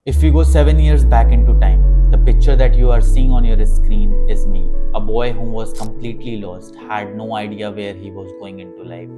If we go 7 years back into time, the picture that you are seeing on your screen is me, a boy who was completely lost, had no idea where he was going into life,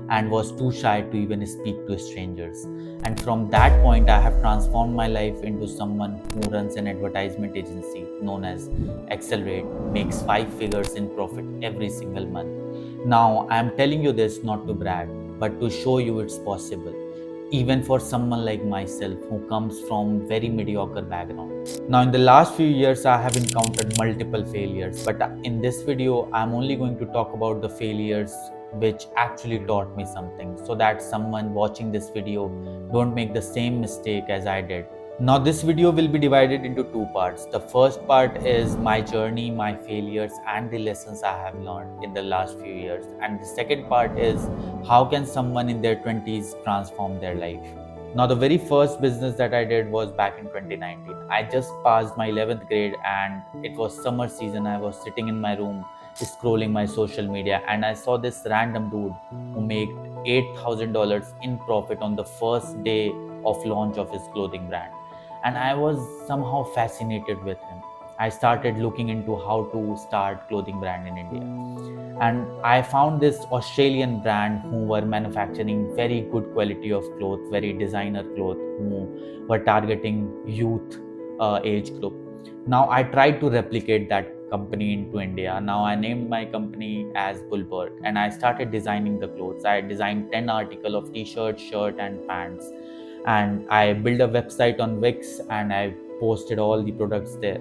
and was too shy to even speak to strangers. And from that point, I have transformed my life into someone who runs an advertisement agency known as Accelerate, makes 5 figures in profit every single month. Now, I am telling you this not to brag, but to show you it's possible, even for someone like myself who comes from very mediocre background. Now in the last few years I have encountered multiple failures, but in this video I'm only going to talk about the failures which actually taught me something, so that someone watching this video don't make the same mistake as I did. Now this video will be divided into two parts. The first part is my journey, my failures and the lessons I have learned in the last few years. And the second part is how can someone in their 20s transform their life. Now the very first business that I did was back in 2019. I just passed my 11th grade and it was summer season. I was sitting in my room scrolling my social media and I saw this random dude who made $8,000 in profit on the first day of launch of his clothing brand. And I was somehow fascinated with him. I started looking into how to start clothing brand in India. And I found this Australian brand who were manufacturing very good quality of clothes, very designer clothes, who were targeting youth age group. Now I tried to replicate that company into India. Now I named my company as Bullburg and I started designing the clothes. I designed 10 articles of t-shirt, shirt and pants. And I built a website on Wix and I posted all the products there.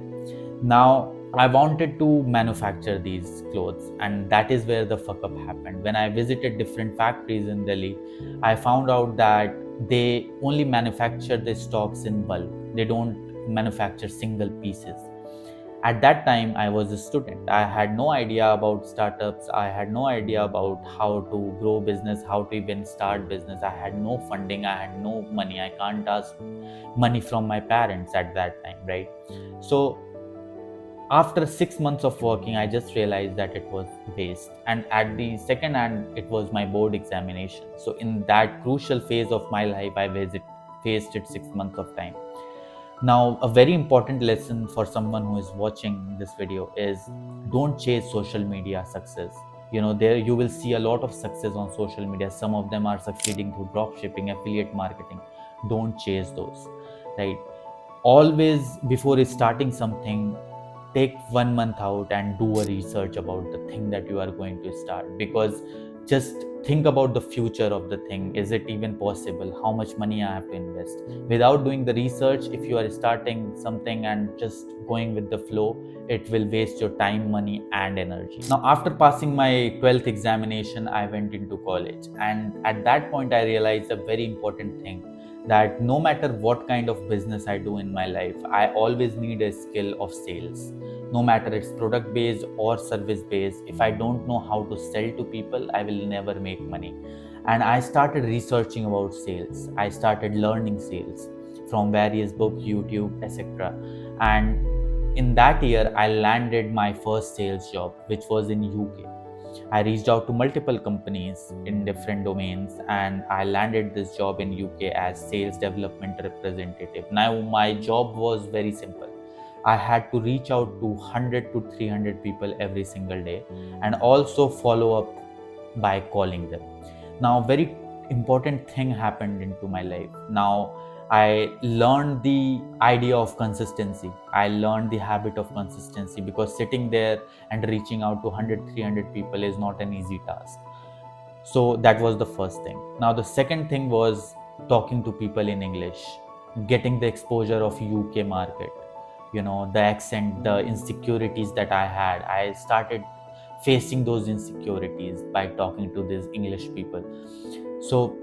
Now I wanted to manufacture these clothes, and that is where the fuck up happened. When I visited different factories in Delhi, I found out that they only manufacture the stocks in bulk. They don't manufacture single pieces. At that time, I was a student. I had no idea about startups. I had no idea about how to grow business, how to even start business. I had no funding. I had no money. I can't ask money from my parents at that time, right? So after 6 months of working, I just realized that it was waste. And at the second hand, it was my board examination. So in that crucial phase of my life, I faced it 6 months of time. Now, a very important lesson for someone who is watching this video is don't chase social media success. There you will see a lot of success on social media. Some of them are succeeding through drop shipping, affiliate marketing. Don't chase those, right? Always before starting something, take 1 month out and do a research about the thing that you are going to start, because just think about the future of the thing. Is it even possible? How much money I have to invest? Without doing the research, if you are starting something and just going with the flow, it will waste your time, money and energy. Now after passing my 12th examination, I went into college, and at that point I realized a very important thing, that no matter what kind of business I do in my life, I always need a skill of sales. No matter it's product based or service based, if I don't know how to sell to people, I will never make money. And I started researching about sales. I started learning sales from various books, YouTube, etc. And in that year, I landed my first sales job, which was in UK. I reached out to multiple companies in different domains and I landed this job in UK as sales development representative. Now my job was very simple. I had to reach out to 100 to 300 people every single day and also follow up by calling them. Now very important thing happened into my life. Now I learned the idea of consistency. I learned the habit of consistency, because sitting there and reaching out to 100, 300 people is not an easy task. So that was the first thing. Now the second thing was talking to people in English, getting the exposure of UK market, the accent, the insecurities that I had. I started facing those insecurities by talking to these English people. So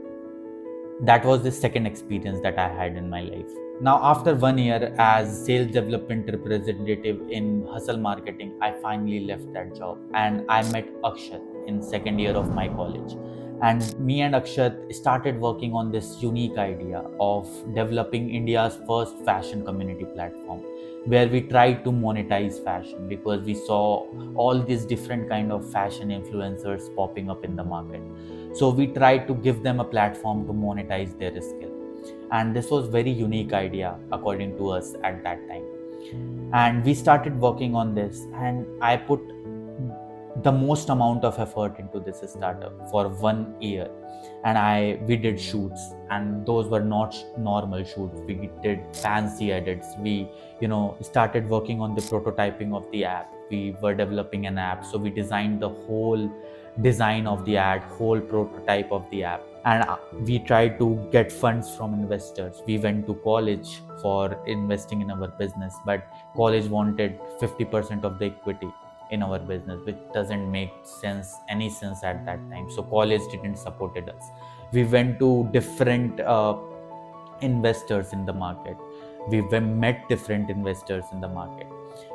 that was the second experience that I had in my life. Now after 1 year as sales development representative in hustle marketing, I finally left that job and I met Akshat in second year of my college. And me and Akshat started working on this unique idea of developing India's first fashion community platform, where we tried to monetize fashion, because we saw all these different kind of fashion influencers popping up in the market. So we tried to give them a platform to monetize their skill. And this was very unique idea according to us at that time. And we started working on this, and I put the most amount of effort into this startup for 1 year. And we did shoots, and those were not normal shoots. We did fancy edits. We started working on the prototyping of the app. We were developing an app, so we designed the whole design of the ad, whole prototype of the app. And we tried to get funds from investors. We went to college for investing in our business, but college wanted 50% of the equity in our business, which doesn't make any sense at that time. So college didn't supported us. We went to different investors in the market. We met different investors in the market.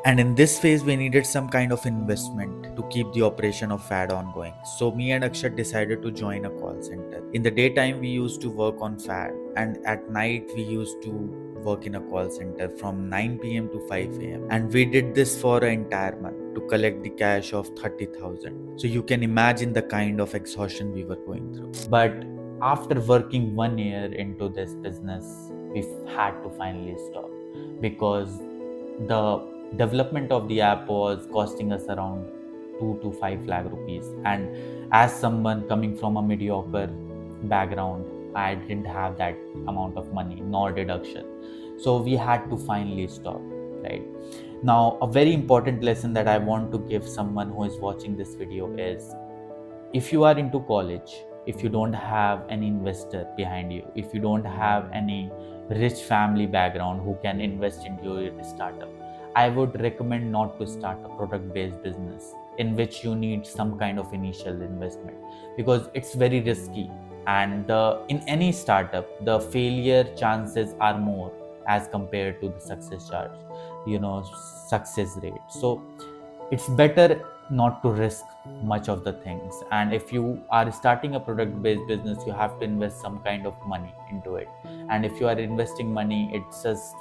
And in this phase, we needed some kind of investment to keep the operation of FAD ongoing. So me and Akshat decided to join a call center. In the daytime, we used to work on FAD, and at night, we used to work in a call center from 9 p.m. to 5 a.m. And we did this for an entire month to collect the cash of 30,000. So you can imagine the kind of exhaustion we were going through. But after working 1 year into this business, we had to finally stop, because the development of the app was costing us around 2 to 5 lakh rupees. And as someone coming from a mediocre background, I didn't have that amount of money nor deduction. So we had to finally stop, right? Now, a very important lesson that I want to give someone who is watching this video is, if you are into college, if you don't have any investor behind you, if you don't have any rich family background who can invest into your startup, I would recommend not to start a product-based business in which you need some kind of initial investment, because it's very risky. And in any startup, the failure chances are more as compared to the success success rate. So it's better not to risk much of the things. And if you are starting a product-based business, you have to invest some kind of money into it. And if you are investing money, it just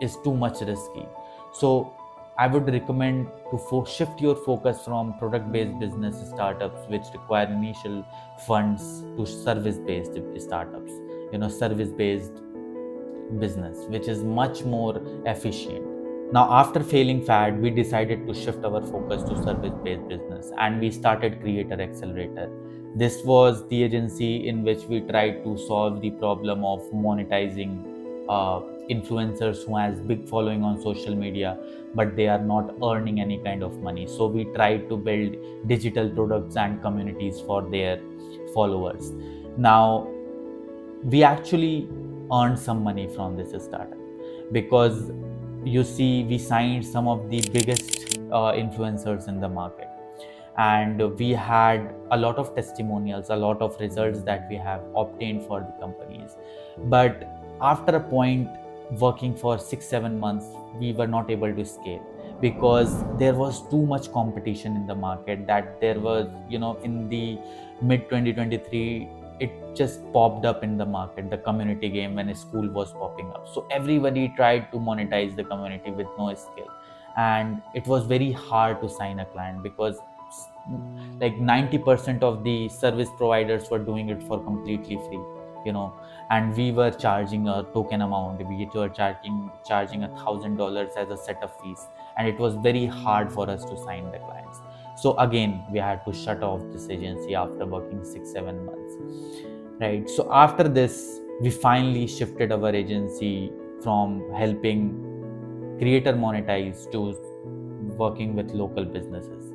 is too much risky. So I would recommend to shift your focus from product-based business startups, which require initial funds, to service-based startups, service-based business, which is much more efficient. Now, after failing FAD, we decided to shift our focus to service-based business, and we started Creator Accelerator. This was the agency in which we tried to solve the problem of monetizing influencers who has big following on social media, but they are not earning any kind of money. So we tried to build digital products and communities for their followers. Now, we actually earned some money from this startup, because you see, we signed some of the biggest influencers in the market, and we had a lot of testimonials, a lot of results that we have obtained for the companies. But after a point, working for 6-7 months, we were not able to scale, because there was too much competition in the market. That there was, in the mid 2023, it just popped up in the market, the community game, when a school was popping up. So everybody tried to monetize the community with no skill, and it was very hard to sign a client, because like 90% of the service providers were doing it for completely free, and we were charging a token amount. We were charging $1,000 as a setup fees, and it was very hard for us to sign the clients. So again, we had to shut off this agency after working 6-7 months, right? So after this, we finally shifted our agency from helping creator monetize to working with local businesses.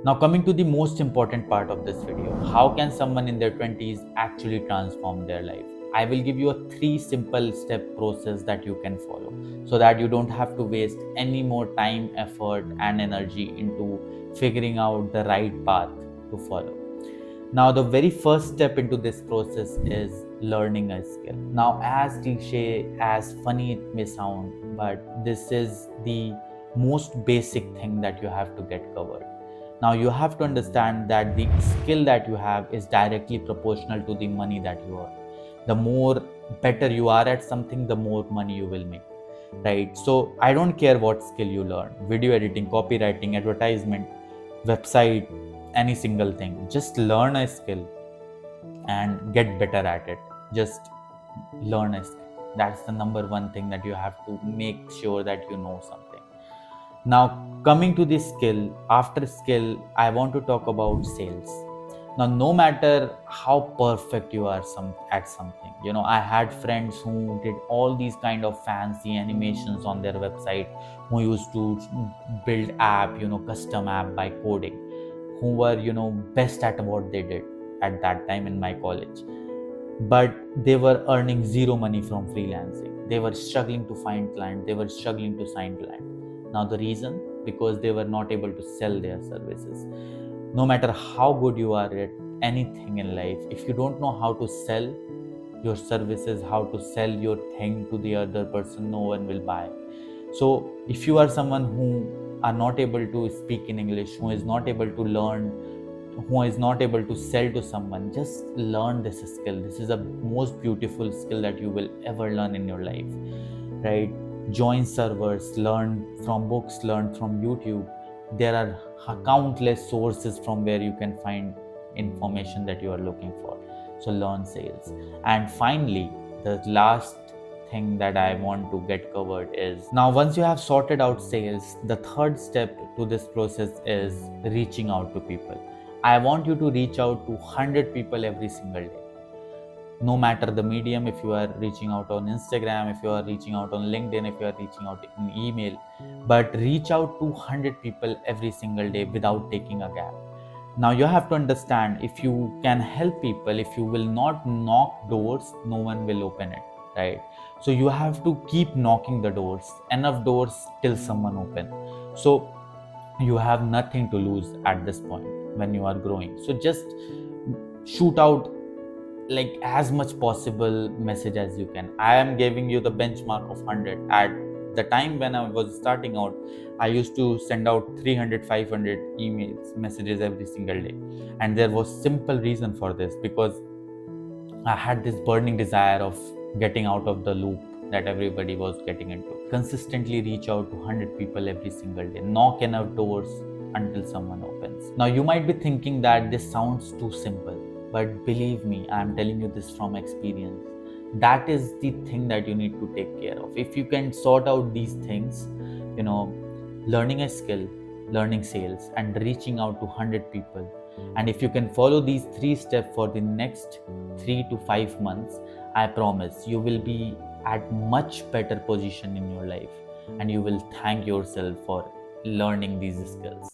Now, coming to the most important part of this video, how can someone in their 20s actually transform their life? I will give you a 3 simple step process that you can follow, so that you don't have to waste any more time, effort, and energy into figuring out the right path to follow. Now, the very first step into this process is learning a skill. Now, as cliche, as funny it may sound, but this is the most basic thing that you have to get covered. Now, you have to understand that the skill that you have is directly proportional to the money that you earn. The more better you are at something, the more money you will make, right? So I don't care what skill you learn: video editing, copywriting, advertisement, website, any single thing. Just learn a skill and get better at it. Just learn a skill. That's the number one thing that you have to make sure that you know something. Now, coming to this skill, after skill, I want to talk about sales. Now, no matter how perfect you are at something, I had friends who did all these kind of fancy animations on their website, who used to build app, custom app by coding, who were, best at what they did at that time in my college. But they were earning zero money from freelancing. They were struggling to find clients. They were struggling to sign clients. Now the reason, because they were not able to sell their services. No matter how good you are at anything in life, if you don't know how to sell your services, how to sell your thing to the other person, no one will buy. So if you are someone who are not able to speak in English, who is not able to learn, who is not able to sell to someone, just learn this skill. This is the most beautiful skill that you will ever learn in your life, right? Join servers, learn from books, learn from YouTube. There are countless sources from where you can find information that you are looking for. So learn sales. And finally, the last thing that I want to get covered is, now once you have sorted out sales, the third step to this process is reaching out to people. I want you to reach out to 100 people every single day. No matter the medium, if you are reaching out on Instagram, if you are reaching out on LinkedIn, if you are reaching out in email, but reach out to 100 people every single day without taking a gap. Now you have to understand, if you can help people, if you will not knock doors, no one will open it, right? So you have to keep knocking the doors, enough doors till someone open. So you have nothing to lose at this point when you are growing. So just shoot out like as much possible message as you can. I am giving you the benchmark of 100. At the time when I was starting out, I used to send out 300, 500 emails, messages every single day. And there was simple reason for this, because I had this burning desire of getting out of the loop that everybody was getting into. Consistently reach out to 100 people every single day. Knock enough doors until someone opens. Now you might be thinking that this sounds too simple, but believe me, I am telling you this from experience. That is the thing that you need to take care of. If you can sort out these things, learning a skill, learning sales, and reaching out to 100 people, and if you can follow these 3 steps for the next 3 to 5 months, I promise you will be at much better position in your life, and you will thank yourself for learning these skills.